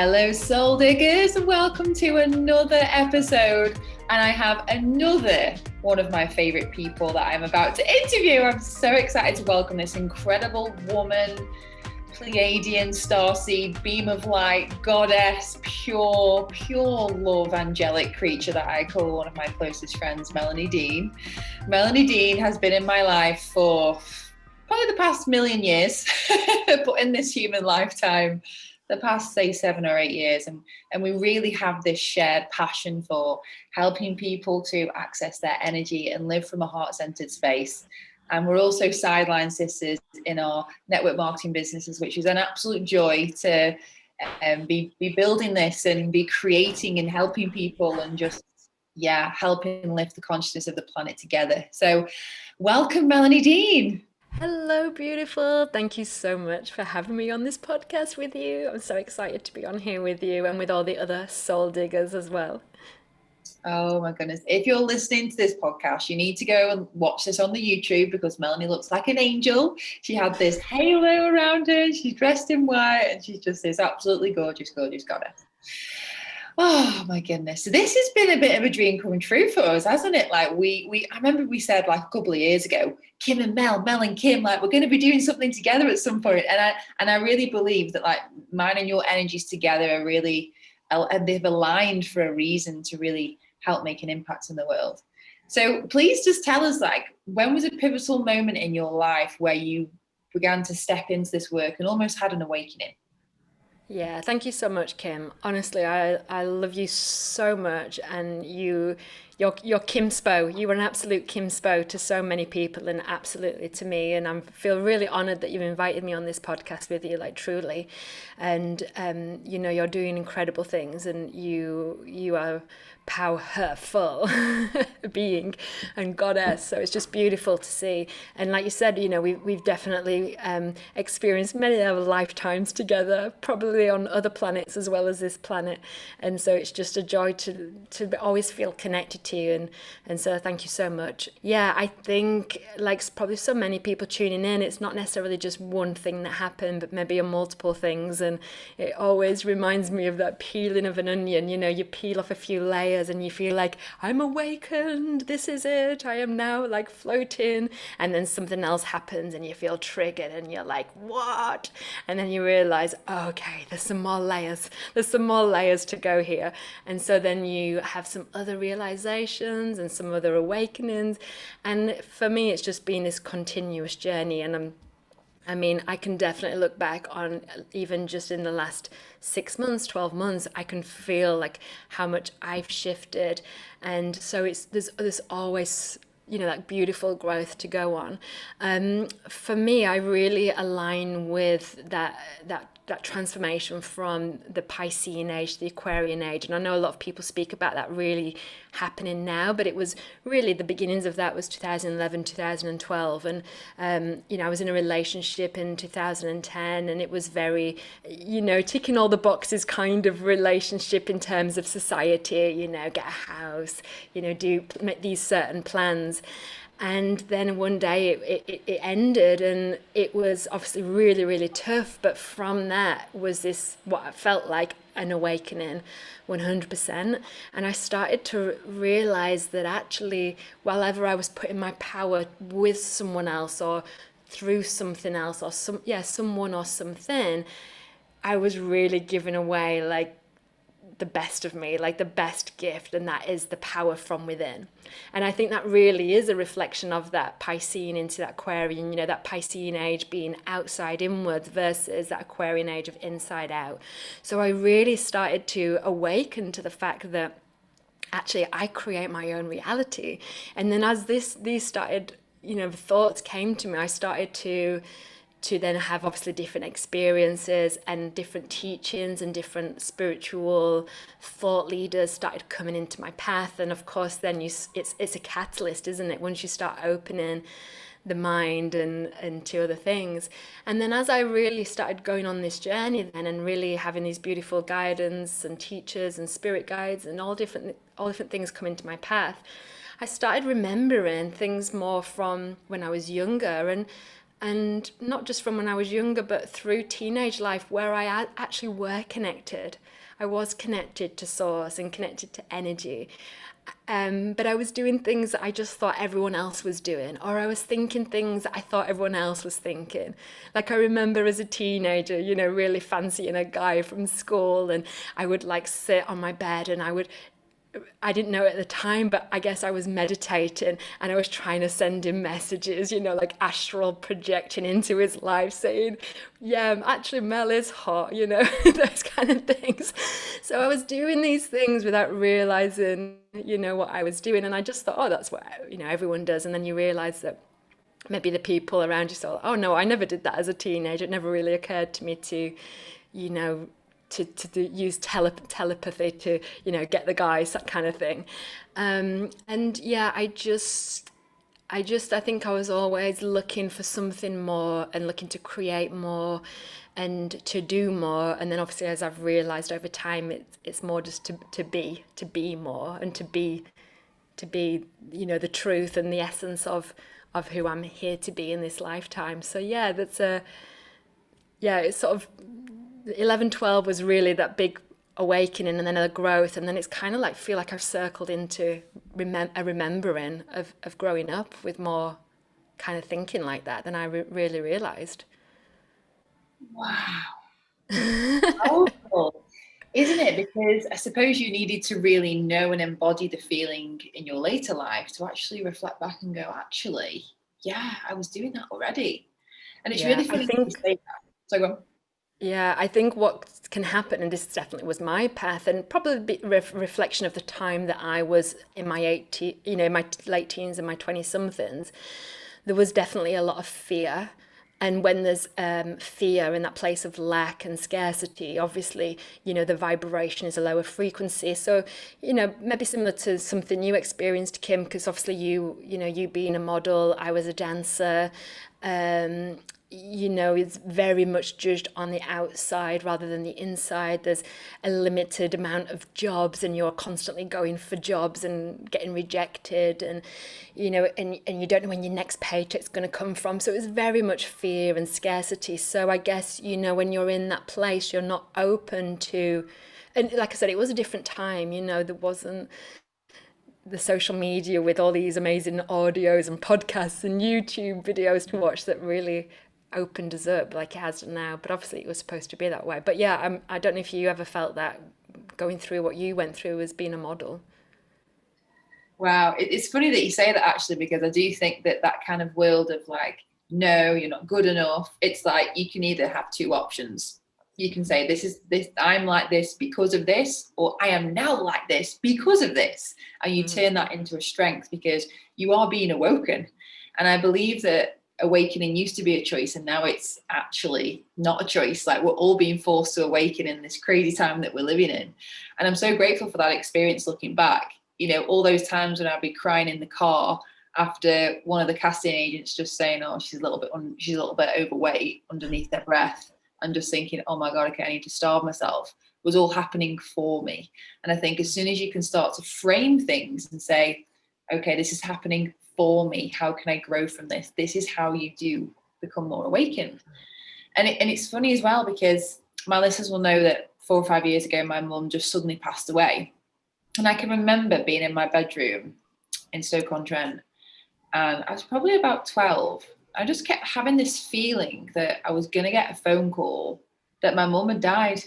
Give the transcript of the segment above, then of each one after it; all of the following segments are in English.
Hello, Soul Diggers, and welcome to another episode. And I have another one of my favourite people that I'm about to interview. I'm so excited to welcome this incredible woman, Pleiadian starseed, beam of light, goddess, pure love, angelic creature that I call one of my closest friends, Melanie Dean. Melanie Dean has been in my life for probably the past million years, but in this human lifetime, the past, say, 7 or 8 years. And we really have this shared passion for helping people to access their energy and live from a heart-centered space. And we're also sideline sisters in our network marketing businesses, which is an absolute joy to be building this and be creating and helping people and just, helping lift the consciousness of the planet together. So welcome, Melanie Dean. Hello, beautiful. Thank you so much for having me on this podcast with you. I'm so excited to be on here with you and with all the other soul diggers as well. Oh my goodness. If you're listening to this podcast, you need to go and watch this on the YouTube because Melanie looks like an angel. She had this halo around her. She's dressed in white and she's just this absolutely gorgeous goddess. Oh my goodness. This has been a bit of a dream coming true for us, hasn't it? Like I remember we said like a couple of years ago, Kim and Mel and Kim, like we're going to be doing something together at some point. And I really believe that like mine and your energies together are really, and they've aligned for a reason to really help make an impact in the world. So please just tell us, like, when was a pivotal moment in your life where you began to step into this work and almost had an awakening? Yeah, thank you so much, Kim. Honestly, I love you so much, and you're Kimspo. You are an absolute Kimspo to so many people, and absolutely to me. And I feel really honored that you've invited me on this podcast with you, like truly. And you're doing incredible things, and you are powerful being and goddess. So it's just beautiful to see. And like you said, we've definitely experienced many of our lifetimes together, probably on other planets as well as this planet. And so it's just a joy to always feel connected to you. And so thank you so much. Yeah, I think like probably so many people tuning in, it's not necessarily just one thing that happened, but maybe a multiple things. And it always reminds me of that peeling of an onion. You peel off a few layers and you feel like, I'm awakened, this is it, I am now like floating. And then something else happens and you feel triggered and you're like, what? And then you realize, oh, okay, there's some more layers to go here. And so then you have some other realizations and some other awakenings. And for me, it's just been this continuous journey. And I can definitely look back on even just in the last 6 months, 12 months, I can feel like how much I've shifted. And so there's always, that beautiful growth to go on. For me, I really align with that transformation from the Piscean age to the Aquarian age. And I know a lot of people speak about that really happening now, but it was really the beginnings of that was 2011, 2012. And, I was in a relationship in 2010 and it was very, ticking all the boxes kind of relationship in terms of society, get a house, make these certain plans. And then one day it ended and it was obviously really, really tough. But from that was this, what I felt like an awakening, 100%. And I started to realize that actually, whenever I was putting my power with someone else or through something else or someone or something, I was really giving away like the best of me, like the best gift, and that is the power from within. And I think that really is a reflection of that Piscean into that Aquarian, that Piscean age being outside inwards versus that Aquarian age of inside out. So I really started to awaken to the fact that actually I create my own reality. And then as these started, thoughts came to me, I started to then have obviously different experiences and different teachings and different spiritual thought leaders started coming into my path. And of course then it's a catalyst, isn't it, once you start opening the mind and to other things. And then as I really started going on this journey then and really having these beautiful guidance and teachers and spirit guides and all different things come into my path, I started remembering things more from when I was younger. and not just from when I was younger, but through teenage life, where I actually were connected. I was connected to source and connected to energy. But I was doing things that I just thought everyone else was doing, or I was thinking things that I thought everyone else was thinking. Like I remember as a teenager, really fancying a guy from school, and I would like sit on my bed and I didn't know at the time, but I guess I was meditating and I was trying to send him messages, like astral projecting into his life saying, yeah, actually Mel is hot, those kind of things. So I was doing these things without realizing, what I was doing. And I just thought, oh, that's what, everyone does. And then you realize that maybe the people around you say, oh no, I never did that as a teenager. It never really occurred to me to, use telepathy to, get the guys, that kind of thing. And yeah, I think I was always looking for something more and looking to create more and to do more. And then obviously, as I've realized over time, it's more just to be more and to be, the truth and the essence of who I'm here to be in this lifetime. So yeah, it's sort of 11, 12 was really that big awakening, and then a growth, and then it's kind of like feel like I've circled into a remembering of growing up with more kind of thinking like that than I really realized. Wow. Powerful, isn't it? Because I suppose you needed to really know and embody the feeling in your later life to actually reflect back and go, actually, yeah, I was doing that already. And it's really funny to say that. So go on. Yeah, I think what can happen, and this definitely was my path, and probably a reflection of the time that I was in my my late teens and my 20 somethings, there was definitely a lot of fear. And when there's fear in that place of lack and scarcity, obviously, the vibration is a lower frequency. So, maybe similar to something you experienced, Kim, because obviously you being a model, I was a dancer. It's very much judged on the outside rather than the inside. There's a limited amount of jobs and you're constantly going for jobs and getting rejected, and and you don't know when your next paycheck's going to come from. So it's very much fear and scarcity. So I guess, when you're in that place, you're not open to, and like I said, it was a different time, there wasn't the social media with all these amazing audios and podcasts and YouTube videos to watch that really opened us up like it has now. But obviously it was supposed to be that way. But yeah, I don't know if you ever felt that going through what you went through as being a model. Wow, it's funny that you say that, actually, because I do think that kind of world of like, no, you're not good enough. It's like you can either have two options. You can say this, I'm like this because of this, or I am now like this because of this. And you turn that into a strength because you are being awoken. And I believe that awakening used to be a choice, and now it's actually not a choice. Like, we're all being forced to awaken in this crazy time that we're living in. And I'm so grateful for that experience looking back. All those times when I'd be crying in the car after one of the casting agents just saying, oh, she's a little bit overweight, underneath their breath, and just thinking, oh my God, okay, I need to starve myself, was all happening for me. And I think as soon as you can start to frame things and say, okay, this is happening for me, how can I grow from this? This is how you do become more awakened. And it's funny as well, because my listeners will know that 4 or 5 years ago, my mum just suddenly passed away. And I can remember being in my bedroom in Stoke-on-Trent, and I was probably about 12. I just kept having this feeling that I was going to get a phone call that my mum had died.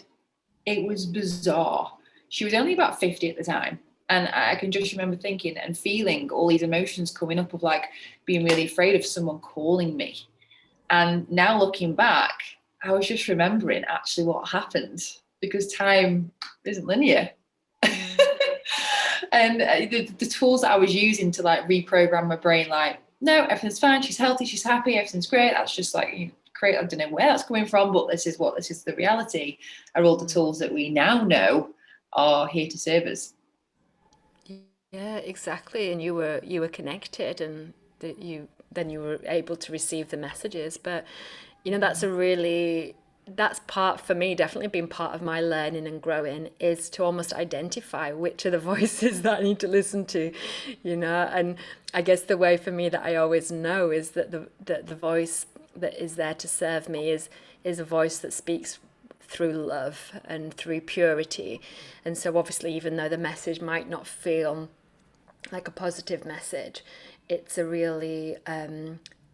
It was bizarre. She was only about 50 at the time. And I can just remember thinking and feeling all these emotions coming up of like being really afraid of someone calling me. And now looking back, I was just remembering actually what happened, because time isn't linear. And the tools that I was using to like reprogram my brain, like, no, everything's fine, she's healthy, she's happy, everything's great. That's just like, I don't know where that's coming from, but this is the reality, are all the tools that we now know are here to serve us. Yeah, exactly. And you were connected, and that you were able to receive the messages. But that's part, for me, definitely been part of my learning and growing, is to almost identify which are the voices that I need to listen to, and I guess the way for me that I always know is that the voice that is there to serve me is a voice that speaks through love and through purity. And so obviously, even though the message might not feel like a positive message, it's a really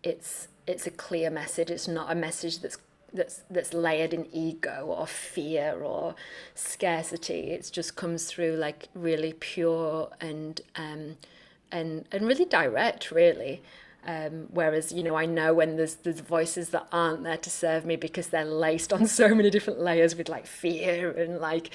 it's a clear message. It's not a message that's layered in ego or fear or scarcity. It just comes through like really pure and really direct, really. Whereas, you know, I know when there's voices that aren't there to serve me because they're laced on so many different layers with like fear and like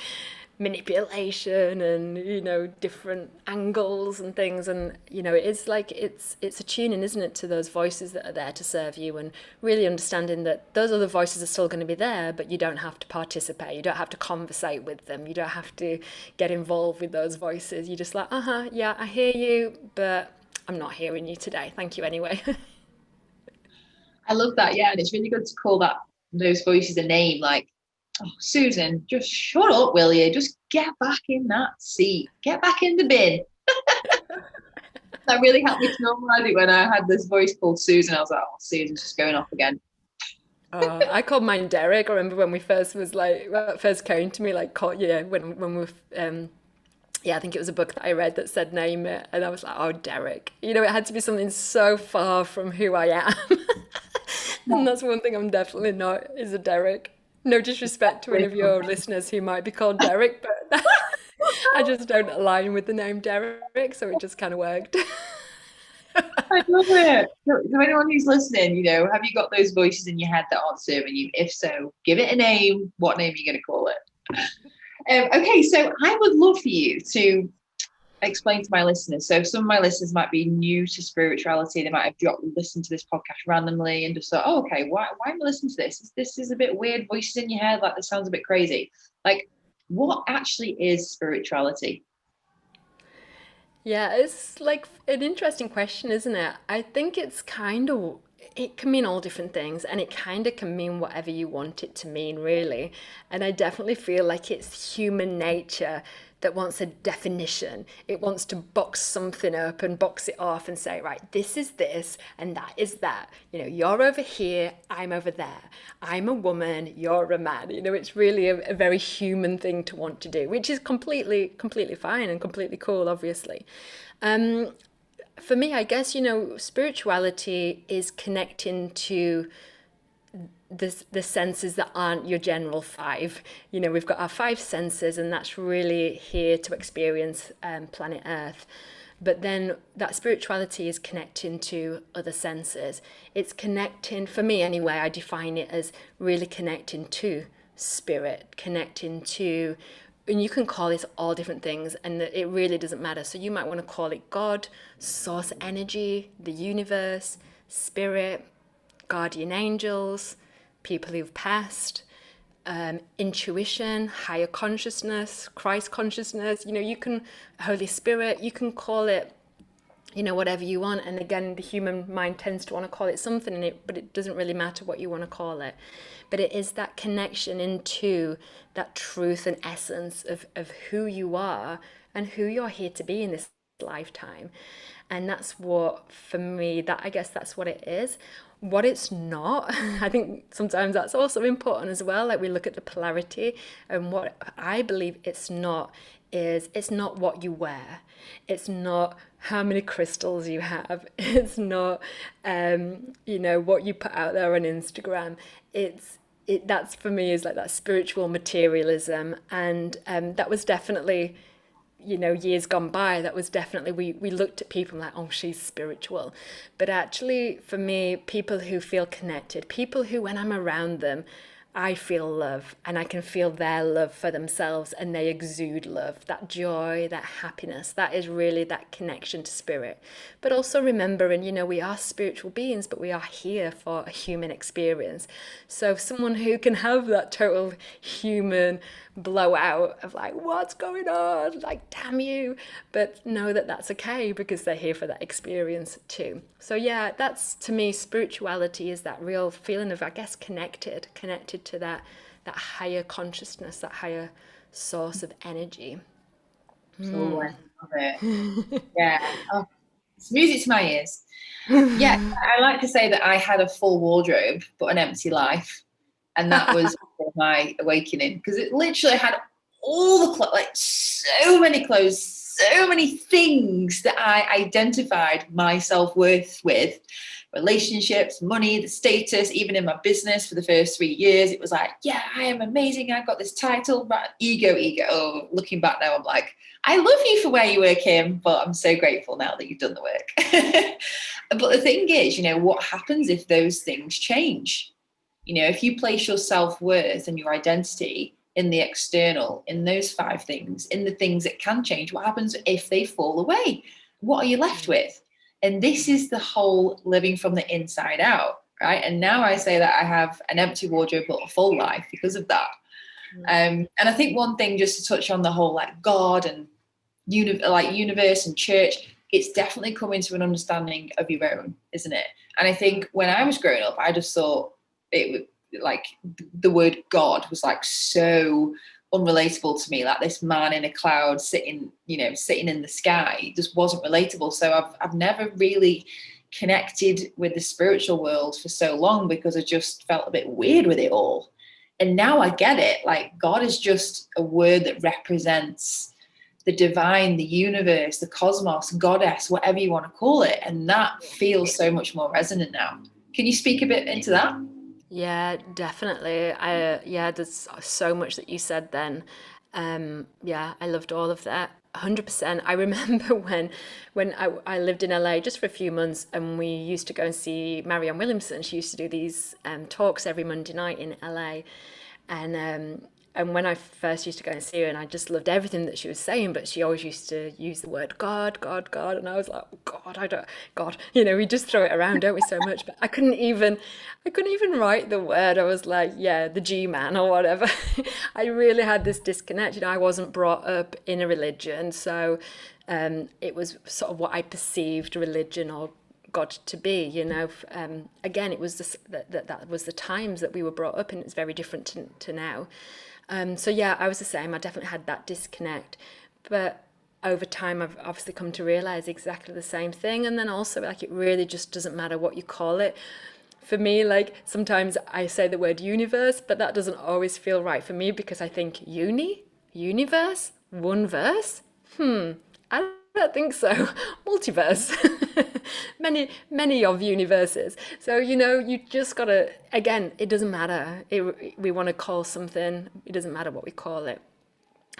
manipulation and, you know, different angles and things. And, you know, it's like it's a tuning, isn't it, to those voices that are there to serve you, and really understanding that those other voices are still going to be there, but you don't have to participate, you don't have to conversate with them, you don't have to get involved with those voices. You're just like, yeah, I hear you, but I'm not hearing you today. Thank you anyway. I love that. Yeah. And it's really good to call those voices a name, like, oh, Susan, just shut up, will you? Just get back in that seat. Get back in the bin. That really helped me to normalize it when I had this voice called Susan. I was like, oh, Susan's just going off again. I called mine Derek. I remember when we first was like when it first came to me, like yeah, when we yeah, I think it was a book that I read that said name it, and I was like, oh, Derek. You know, it had to be something so far from who I am. And that's one thing I'm definitely not, is a Derek. No disrespect to any of your listeners who might be called Derek, but I just don't align with the name Derek, so it just kind of worked. I love it. So anyone who's listening, you know, have you got those voices in your head that aren't serving you? If so, give it a name. What name are you going to call it? Okay, so I would love for you to explain to my listeners. So some of my listeners might be new to spirituality. They might have listened to this podcast randomly and just thought, oh, okay, why am I listening to this? This is a bit weird. Voices in your head, like this sounds a bit crazy. Like, what actually is spirituality? Yeah, it's like an interesting question, isn't it? I think it's kind of, it can mean all different things, and it kind of can mean whatever you want it to mean, really. And I definitely feel like it's human nature that wants a definition. It wants to box something up and box it off and say, right, this is this and that is that. You know, you're over here, I'm over there. I'm a woman, you're a man. You know, it's really a very human thing to want to do, which is completely fine and completely cool, obviously. For me, I guess, you know, spirituality is connecting to the senses that aren't your general five. You know, we've got our five senses, and that's really here to experience planet Earth. But then that spirituality is connecting to other senses. It's connecting, for me anyway, I define it as really connecting to spirit, connecting to, and you can call this all different things, and it really doesn't matter. So you might want to call it God, source energy, the universe, spirit, guardian angels, people who've passed, intuition, higher consciousness, Christ consciousness. You know, you can, Holy Spirit, you can call it, you know, whatever you want. And again, the human mind tends to want to call it something, but it doesn't really matter what you want to call it. But it is that connection into that truth and essence of who you are and who you're here to be in this lifetime. And that's what, for me, that I guess that's what it is. What it's not, I think sometimes that's also important as well. Like we look at the polarity, and what I believe it's not is, it's not what you wear. It's not how many crystals you have. It's not, you know, what you put out there on Instagram. That's for me is like that spiritual materialism. And that was definitely, you know, years gone by, that was definitely, we looked at people like, oh, she's spiritual. But actually, for me, people who feel connected, people who, when I'm around them, I feel love, and I can feel their love for themselves, and they exude love, that joy, that happiness. That is really that connection to spirit. But also remembering, you know, we are spiritual beings, but we are here for a human experience. So someone who can have that total human blowout of like, what's going on? Like, damn you. But know that that's okay, because they're here for that experience too. So yeah, that's, to me, spirituality is that real feeling of, I guess, connected to that higher consciousness, that higher source of energy. Oh, I love it. Yeah. Oh, It's music to my ears. Yeah, I like to say that I had a full wardrobe but an empty life, and that was my awakening, because it literally had all the clothes, like so many clothes, so many things that I identified my self-worth with. Relationships, money, the status, even in my business for the first 3 years, it was like, yeah, I am amazing. I got this title, but ego. Oh, looking back now, I'm like, I love you for where you were, Kim, but I'm so grateful now that you've done the work. But the thing is, what happens if those things change? If you place your self-worth and your identity in the external, in those 5 things, in the things that can change, what happens if they fall away? What are you left with? And this is the whole living from the inside out, right? And now I say that I have an empty wardrobe but a full life because of that. And I think one thing, just to touch on the whole like God and universe and church, it's definitely coming to an understanding of your own, isn't it? And I think when I was growing up, I just thought it would, like, the word God was like so unrelatable to me, like this man in a cloud sitting in the sky. It just wasn't relatable. So I've never really connected with the spiritual world for so long, because I just felt a bit weird with it all. And now I get it. Like, God is just a word that represents the divine, the universe, the cosmos, goddess, whatever you want to call it. And that feels so much more resonant now. Can you speak a bit into that? Yeah, definitely. There's so much that you said then. Yeah, I loved all of that. 100%. I remember when I lived in LA just for a few months, and we used to go and see Marianne Williamson. She used to do these talks every Monday night in LA. And when I first used to go and see her, and I just loved everything that she was saying, but she always used to use the word God, God, God, and I was like, oh, God, I don't, God, we just throw it around, don't we, so much? But I couldn't even write the word. I was like, yeah, the G man or whatever. I really had this disconnect. I wasn't brought up in a religion, so it was sort of what I perceived religion or God to be. Again, it was that was the times that we were brought up in. It's very different to now. So yeah, I was the same. I definitely had that disconnect, but over time, I've obviously come to realize exactly the same thing. And then also, like, it really just doesn't matter what you call it. For me, like, sometimes I say the word universe, but that doesn't always feel right for me, because I think universe, one verse. I don't think so. Multiverse. Many of universes. So, you just gotta, again, it doesn't matter. We want to call something, it doesn't matter what we call it.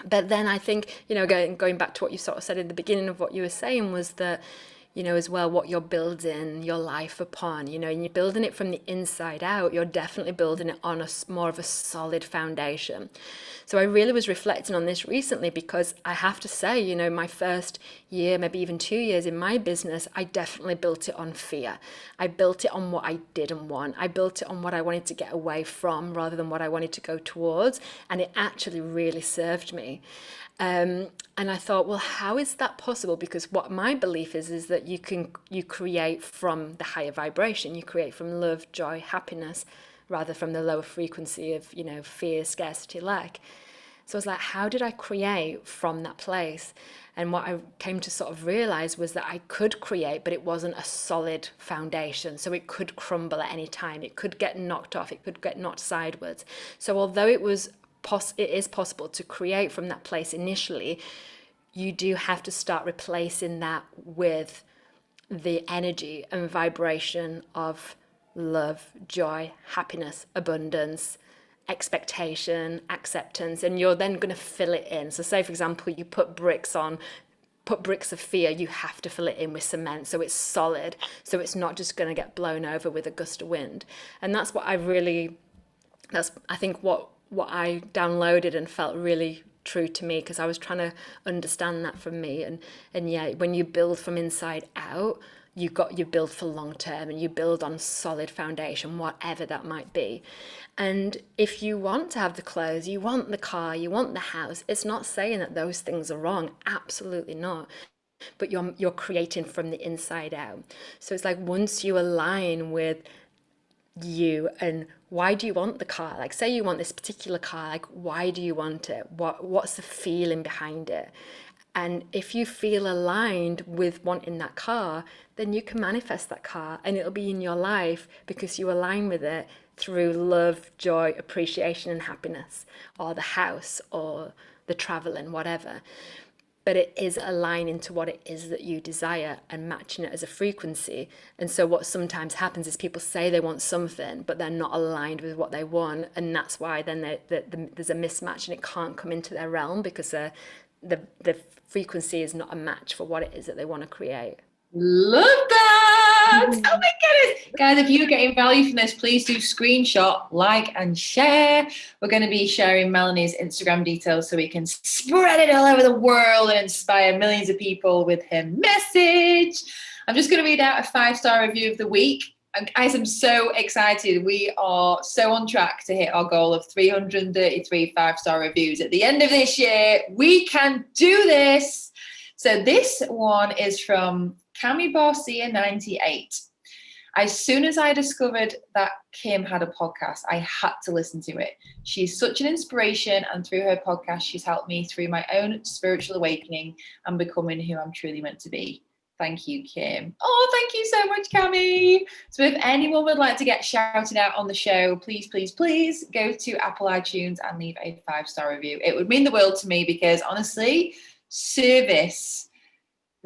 But then I think, going back to what you sort of said in the beginning of what you were saying, was that, as well, what you're building your life upon, and you're building it from the inside out, you're definitely building it on more of a solid foundation. So I really was reflecting on this recently, because I have to say, my first year, maybe even 2 years in my business, I definitely built it on fear. I built it on what I didn't want. I built it on what I wanted to get away from rather than what I wanted to go towards. And it actually really served me. And I thought, well, how is that possible? Because what my belief is that you create from the higher vibration. You create from love, joy, happiness, rather from the lower frequency of, fear, scarcity, lack. So I was like, how did I create from that place? And what I came to sort of realize was that I could create, but it wasn't a solid foundation. So it could crumble at any time. It could get knocked off. It could get knocked sideways. So although it is possible to create from that place initially, you do have to start replacing that with the energy and vibration of love, joy, happiness, abundance, expectation, acceptance, and you're then going to fill it in. So say, for example, you put bricks of fear, you have to fill it in with cement so it's solid, so it's not just going to get blown over with a gust of wind. And that's I think what I downloaded and felt really true to me, because I was trying to understand that from me. And yeah, when you build from inside out, you build for long term, and you build on solid foundation, whatever that might be. And if you want to have the clothes, you want the car, you want the house, it's not saying that those things are wrong, absolutely not. But you're creating from the inside out. So it's like, once you align with you and why do you want the car, like say you want this particular car, like why do you want it, what's the feeling behind it, And if you feel aligned with wanting that car, then you can manifest that car and it'll be in your life because you align with it through love, joy, appreciation, and happiness, or the house, or the traveling, whatever. But it is aligning to what it is that you desire and matching it as a frequency. And so what sometimes happens is people say they want something, but they're not aligned with what they want. And that's why then there's a mismatch and it can't come into their realm because the frequency is not a match for what it is that they want to create. Love that. Oh my goodness. Guys, if you're getting value from this, please do screenshot, like, and share. We're going to be sharing Melanie's Instagram details so we can spread it all over the world and inspire millions of people with her message. I'm just going to read out a 5-star review of the week. And guys, I'm so excited. We are so on track to hit our goal of 333 5-star reviews at the end of this year. We can do this. So this one is from Cami Barcia 98. As soon as I discovered that Kim had a podcast, I had to listen to it. She's such an inspiration, and through her podcast, she's helped me through my own spiritual awakening and becoming who I'm truly meant to be. Thank you, Kim. Oh, thank you so much, Cami. So if anyone would like to get shouted out on the show, please, please, please go to Apple iTunes and leave a 5-star review. It would mean the world to me because honestly, service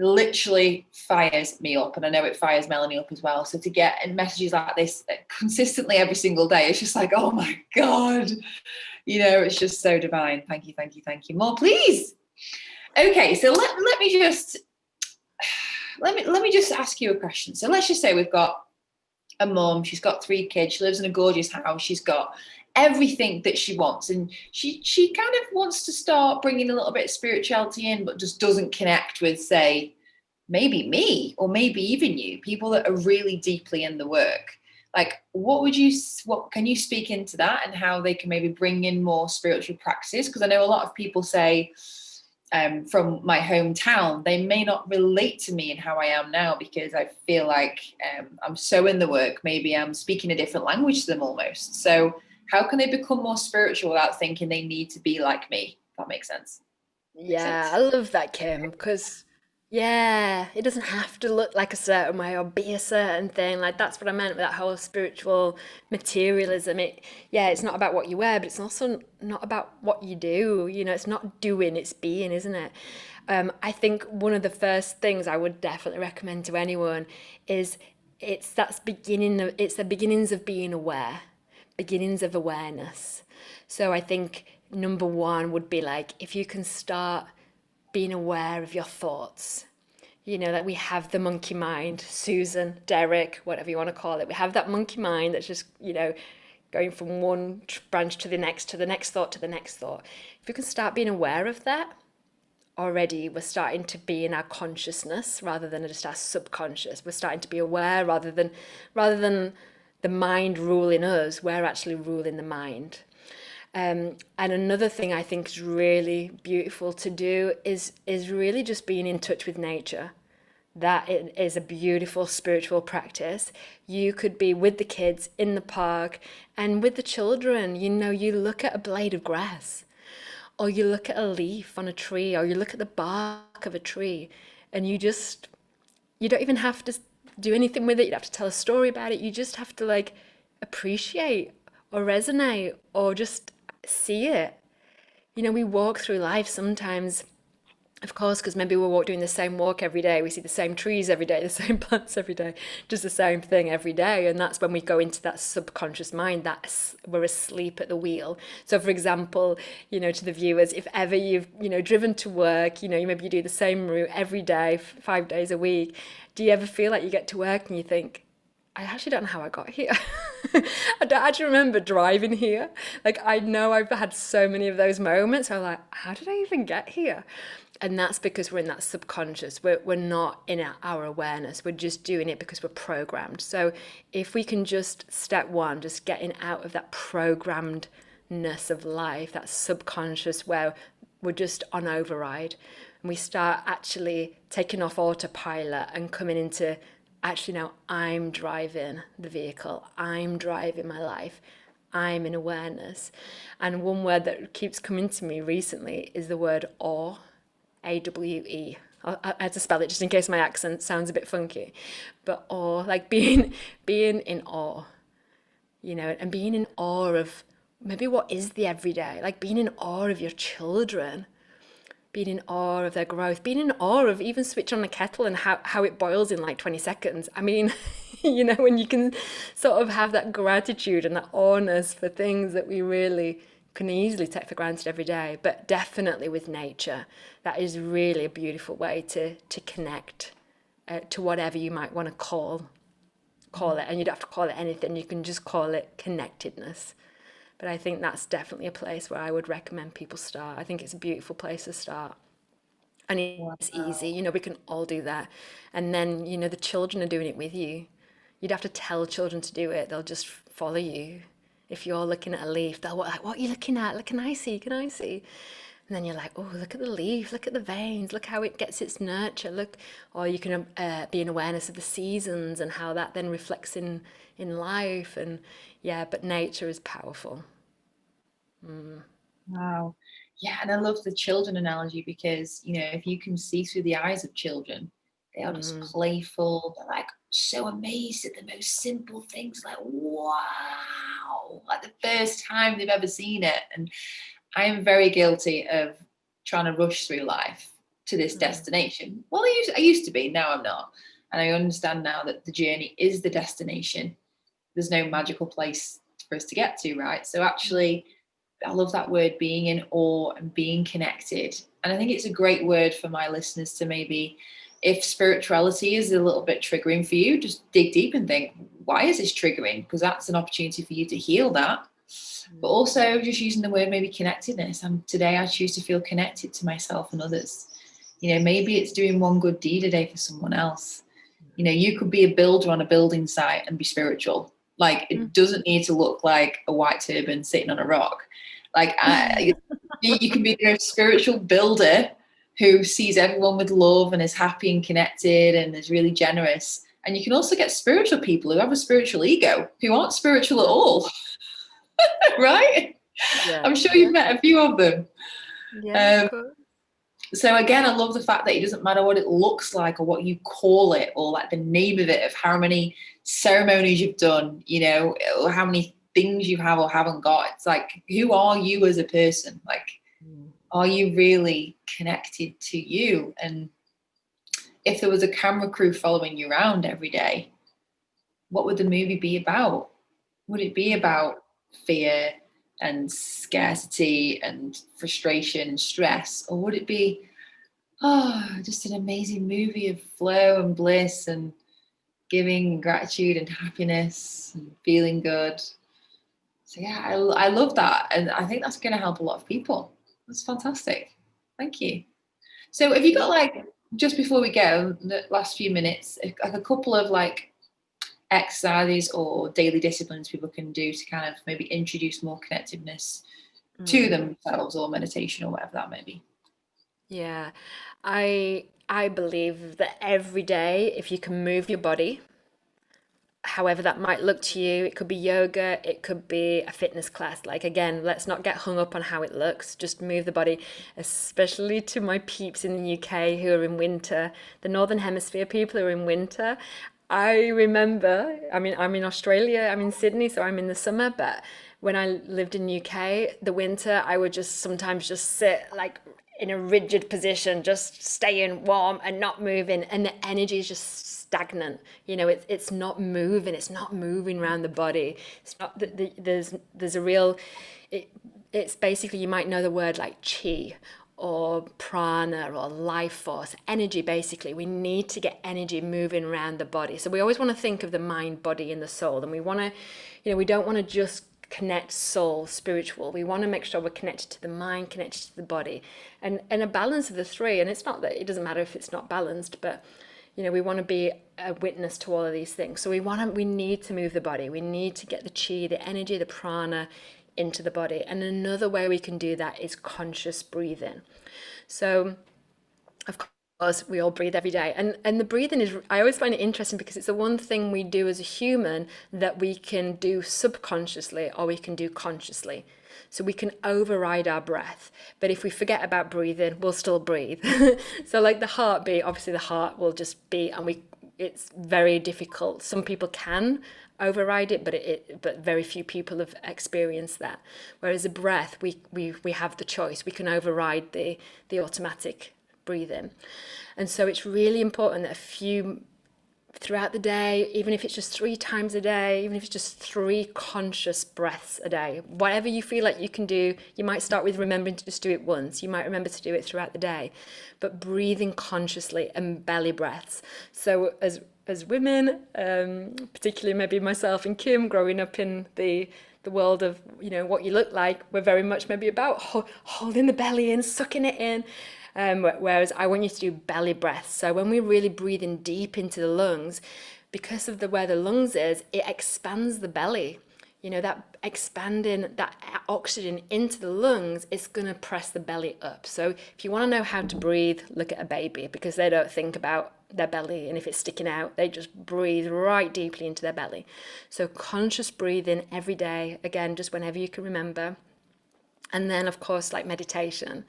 literally fires me up, and I know it fires Melanie up as well. So to get messages like this consistently every single day, it's just like, oh my God, it's just so divine. Thank you, thank you, thank you. More, please. Okay, so let me just ask you a question. So let's just say we've got a mom, she's got 3 kids, she lives in a gorgeous house, she's got everything that she wants, and she kind of wants to start bringing a little bit of spirituality in, but just doesn't connect with, say, maybe me or maybe even you, people that are really deeply in the work. Like, what can you speak into that and how they can maybe bring in more spiritual practices? Because I know a lot of people say, from my hometown, they may not relate to me and how I am now because I feel like I'm so in the work, maybe I'm speaking a different language to them almost. So how can they become more spiritual without thinking they need to be like me? If that makes sense. Yeah, I love that, Kim, because it doesn't have to look like a certain way or be a certain thing. Like that's what I meant with that whole spiritual materialism. It's not about what you wear, but it's also not about what you do. It's not doing, it's being, isn't it? I think one of the first things I would definitely recommend to anyone is it's the beginnings of being aware, beginnings of awareness. So I think number one would be like if you can start being aware of your thoughts. That we have the monkey mind, Susan, Derek, whatever you want to call it. We have that monkey mind that's just, going from one branch to the next thought, to the next thought. If you can start being aware of that, already we're starting to be in our consciousness rather than just our subconscious. We're starting to be aware rather than the mind ruling us, we're actually ruling the mind. And another thing I think is really beautiful to do is really just being in touch with nature. That is a beautiful spiritual practice. You could be with the kids in the park and with the children, you look at a blade of grass, or you look at a leaf on a tree, or you look at the bark of a tree, and you don't even have to do anything with it. You don't have to tell a story about it. You just have to appreciate or resonate or just see it. We walk through life sometimes, of course, because maybe we're doing the same walk every day. We see the same trees every day, the same plants every day, just the same thing every day. And that's when we go into that subconscious mind, that we're asleep at the wheel. So for example, to the viewers, if ever you've, driven to work, maybe you do the same route every day, 5 days a week. Do you ever feel like you get to work and you think, I actually don't know how I got here. I don't actually remember driving here. I know I've had so many of those moments. I'm like, how did I even get here? And that's because we're in that subconscious. We're not in our awareness. We're just doing it because we're programmed. So if we can just, step one, just getting out of that programmedness of life, that subconscious where we're just on override, and we start actually taking off autopilot and coming into, actually now I'm driving the vehicle, I'm driving my life, I'm in awareness. And one word that keeps coming to me recently is the word awe. AWE. I had to spell it just in case my accent sounds a bit funky. But awe, like being in awe, and being in awe of maybe what is the everyday, like being in awe of your children, being in awe of their growth, being in awe of even switch on the kettle and how it boils in like 20 seconds. I mean, when you can sort of have that gratitude and that awness for things that we really can easily take for granted every day, but definitely with nature, that is really a beautiful way to connect to whatever you might want to call it. And you don't have to call it anything, you can just call it connectedness. But I think that's definitely a place where I would recommend people start. I think it's a beautiful place to start. And it's easy, we can all do that. And then, the children are doing it with you. You'd have to tell children to do it. They'll just follow you. If you're looking at a leaf, they'll like, what are you looking at? Like, can I see? Can I see? And then you're like, oh, look at the leaf, look at the veins, look how it gets its nurture, look. Or you can be in awareness of the seasons and how that then reflects in life. And yeah, but nature is powerful. Wow. Yeah, and I love the children analogy because, if you can see through the eyes of children, they are just playful. They're like so amazed at the most simple things, like, wow, like the first time they've ever seen it. And I am very guilty of trying to rush through life to this destination. Well, I used to be, now I'm not. And I understand now that the journey is the destination. There's no magical place for us to get to, right? So actually, I love that word, being in awe and being connected. And I think it's a great word for my listeners to maybe, if spirituality is a little bit triggering for you, just dig deep and think, why is this triggering? Because that's an opportunity for you to heal that. But also just using the word maybe connectedness. Today I choose to feel connected to myself and others. Maybe it's doing one good deed a day for someone else. You could be a builder on a building site and be spiritual. Like, it doesn't need to look like a white turban sitting on a rock. Like, you can be a spiritual builder who sees everyone with love and is happy and connected and is really generous. And you can also get spiritual people who have a spiritual ego, who aren't spiritual at all. Right? Yeah. I'm sure you've met a few of them. Yeah, cool. So again, I love the fact that it doesn't matter what it looks like or what you call it or like the name of it, of how many ceremonies you've done, or how many things you have or haven't got. It's like, who are you as a person? Like, are you really connected to you? And if there was a camera crew following you around every day, what would the movie be about? Would it be about fear and scarcity and frustration and stress? Or would it be, just an amazing movie of flow and bliss and giving and gratitude and happiness and feeling good? So yeah, I love that. And I think that's going to help a lot of people. That's fantastic. Thank you. So have you got, like, just before we go, the last few minutes, like a couple of like exercises or daily disciplines people can do to kind of maybe introduce more connectiveness to themselves, or meditation or whatever that may be? Yeah, I believe that every day, if you can move your body, however that might look to you, it could be yoga, it could be a fitness class. Like, again, let's not get hung up on how it looks. Just move the body, especially to my peeps in the UK who are in winter, the Northern Hemisphere people who are in winter. I remember, I'm in Australia, I'm in Sydney, so I'm in the summer, but when I lived in UK, the winter, I would just sometimes just sit like in a rigid position, just staying warm and not moving, and the energy is just stagnant. It's not moving. It's not moving around the body. It's not there's a real. It's basically, you might know the word like chi or prana or life force, energy. Basically, we need to get energy moving around the body. So we always want to think of the mind, body, and the soul, and we want to, we don't want to just connect soul, spiritual. We want to make sure we're connected to the mind, connected to the body, and a balance of the three. And it's not that it doesn't matter if it's not balanced, but we want to be a witness to all of these things. So we need to move the body. We need to get the chi, the energy, the prana into the body. And another way we can do that is conscious breathing. So, of Us, we all breathe every day. And the breathing is, I always find it interesting because it's the one thing we do as a human that we can do subconsciously or we can do consciously. So we can override our breath. But if we forget about breathing, we'll still breathe. So like the heartbeat, obviously the heart will just beat, and it's very difficult. Some people can override it, but very few people have experienced that. Whereas a breath, we have the choice. We can override the automatic breathing. And so it's really important that throughout the day, even if it's just 3 times a day, even if it's just 3 conscious breaths a day, whatever you feel like you can do. You might start with remembering to just do it once. You might remember to do it throughout the day, but breathing consciously and belly breaths. So as women, particularly maybe myself and Kim, growing up in the world of, what you look like, we're very much maybe about holding the belly in, sucking it in. Whereas I want you to do belly breaths. So when we're really breathing deep into the lungs, because of where the lungs is, it expands the belly. That expanding that oxygen into the lungs is going to press the belly up. So if you want to know how to breathe, look at a baby, because they don't think about their belly and if it's sticking out, they just breathe right deeply into their belly. So conscious breathing every day, again, just whenever you can remember. And then, of course, like meditation.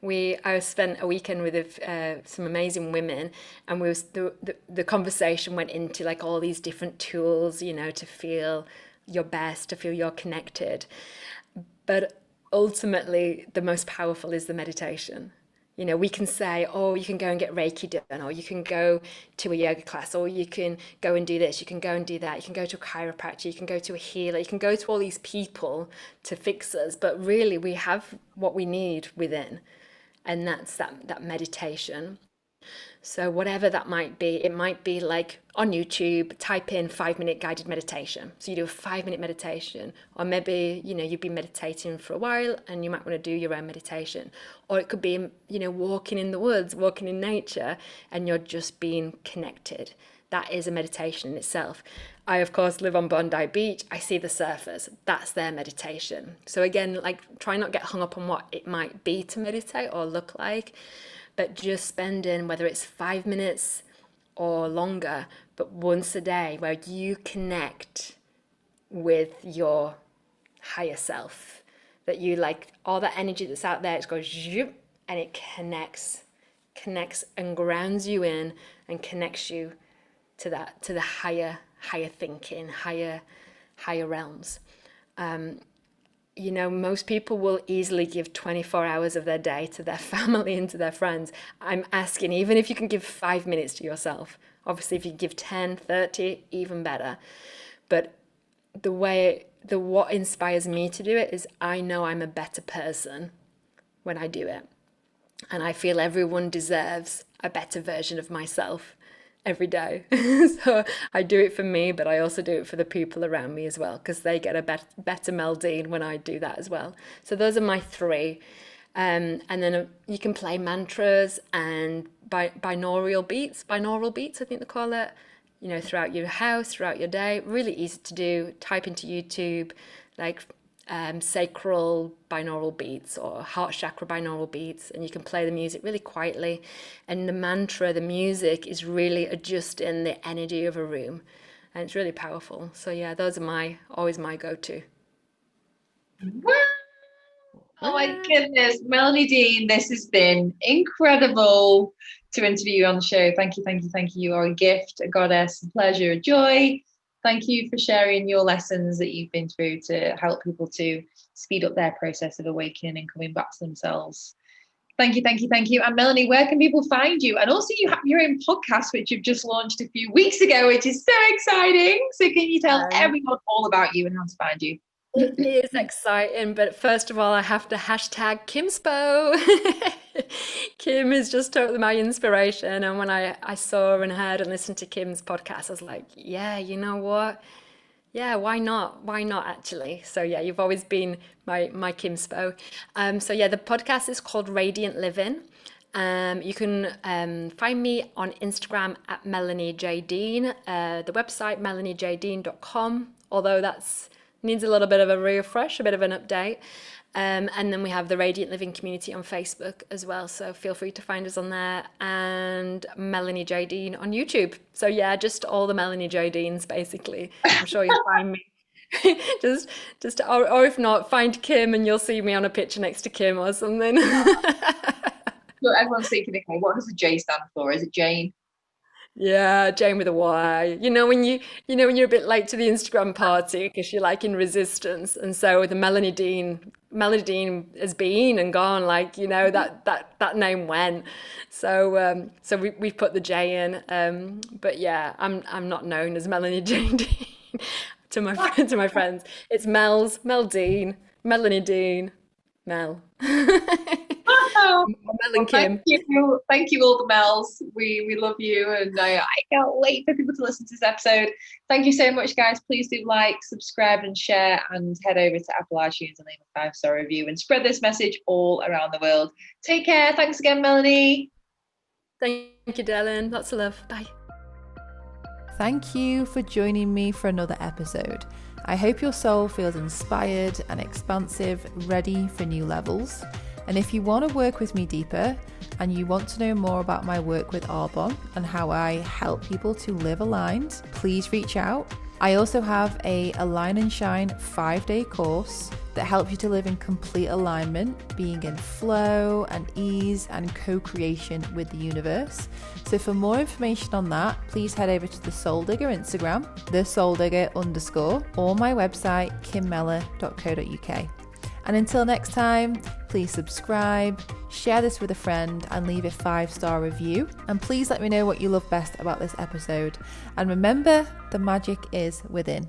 I spent a weekend with some amazing women, and the conversation went into like all these different tools, to feel your best, to feel you're connected. But ultimately, the most powerful is the meditation. We can say, oh, you can go and get Reiki done, or you can go to a yoga class, or you can go and do this, you can go and do that, you can go to a chiropractor, you can go to a healer, you can go to all these people to fix us. But really, we have what we need within, and that's that meditation. So whatever that might be, it might be like on YouTube, type in 5-minute guided meditation. So you do a 5-minute meditation, or maybe, you've been meditating for a while and you might want to do your own meditation. Or it could be, walking in the woods, walking in nature, and you're just being connected. That is a meditation in itself. I, of course, live on Bondi Beach. I see the surfers. That's their meditation. So again, like, try not get hung up on what it might be to meditate or look like, but just spending, whether it's 5 minutes or longer, but once a day, where you connect with your higher self, that you like all that energy that's out there, it goes zoop, and it connects and grounds you in and connects you to the higher thinking, higher realms. Most people will easily give 24 hours of their day to their family and to their friends. I'm asking, even if you can give 5 minutes to yourself, obviously if you give 10, 30, even better. But what inspires me to do it is I know I'm a better person when I do it. And I feel everyone deserves a better version of myself every day. So I do it for me, but I also do it for the people around me as well, because they get a better Mel Dean when I do that as well. So those are my 3. And then you can play mantras and binaural beats, I think they call it, throughout your house, throughout your day. Really easy to do. Type into YouTube, like sacral binaural beats or heart chakra binaural beats, and you can play the music really quietly. And the mantra, the music, is really adjusting the energy of a room, and it's really powerful. So yeah, those are always my go-to. Oh my goodness, Melanie Dean, this has been incredible to interview you on the show. Thank you, thank you, thank you. You are a gift, a goddess, a pleasure, a joy. Thank you for sharing your lessons that you've been through to help people to speed up their process of awakening and coming back to themselves. Thank you, thank you, thank you. And Melanie, where can people find you? And also you have your own podcast, which you've just launched a few weeks ago, which is so exciting. So can you tell everyone all about you and how to find you? It is exciting, but first of all, I have to hashtag Kimspo. Kim is just totally my inspiration. And when I saw and heard and listened to Kim's podcast, I was like, yeah, you know what? Yeah, why not? Why not, actually? So yeah, you've always been my Kimspo. So yeah, the podcast is called Radiant Living. You can find me on Instagram at Melanie J. Dean, the website melaniejddean.com, although that's needs a little bit of a refresh, a bit of an update. And then we have the Radiant Living community on Facebook as well. So feel free to find us on there, and Melanie J. Dean on YouTube. So yeah, just all the Melanie J. Deans, basically. I'm sure you'll find me. just, or if not, find Kim and you'll see me on a picture next to Kim or something. So everyone's thinking, okay, what does the J stand for? Is it Jane? Yeah, Jane with a Y. When you're a bit late to the Instagram party because you're like in resistance, and so the Melanie Dean has been and gone. Like that name went. So we put the J in. But yeah, I'm not known as Melanie Jane Dean to my friends. It's Mel Dean, Melanie Dean, Mel. Oh, Mel well, and Kim. thank you, all the Mels. We love you, and I can't wait for people to listen to this episode. Thank you so much, guys. Please do like, subscribe, and share, and head over to Apple iTunes and leave a 5-star review, and spread this message all around the world. Take care. Thanks again, Melanie. Thank you, Dylan. Lots of love. Bye. Thank you for joining me for another episode. I hope your soul feels inspired and expansive, ready for new levels. And if you want to work with me deeper and you want to know more about my work with Arbonne and how I help people to live aligned, please reach out. I also have a Align and Shine 5-day course that helps you to live in complete alignment, being in flow and ease and co-creation with the universe. So for more information on that, please head over to the Soul Digger Instagram, @, or my website, kimmella.co.uk. And until next time, please subscribe, share this with a friend, and leave a 5-star review. And please let me know what you love best about this episode. And remember, the magic is within.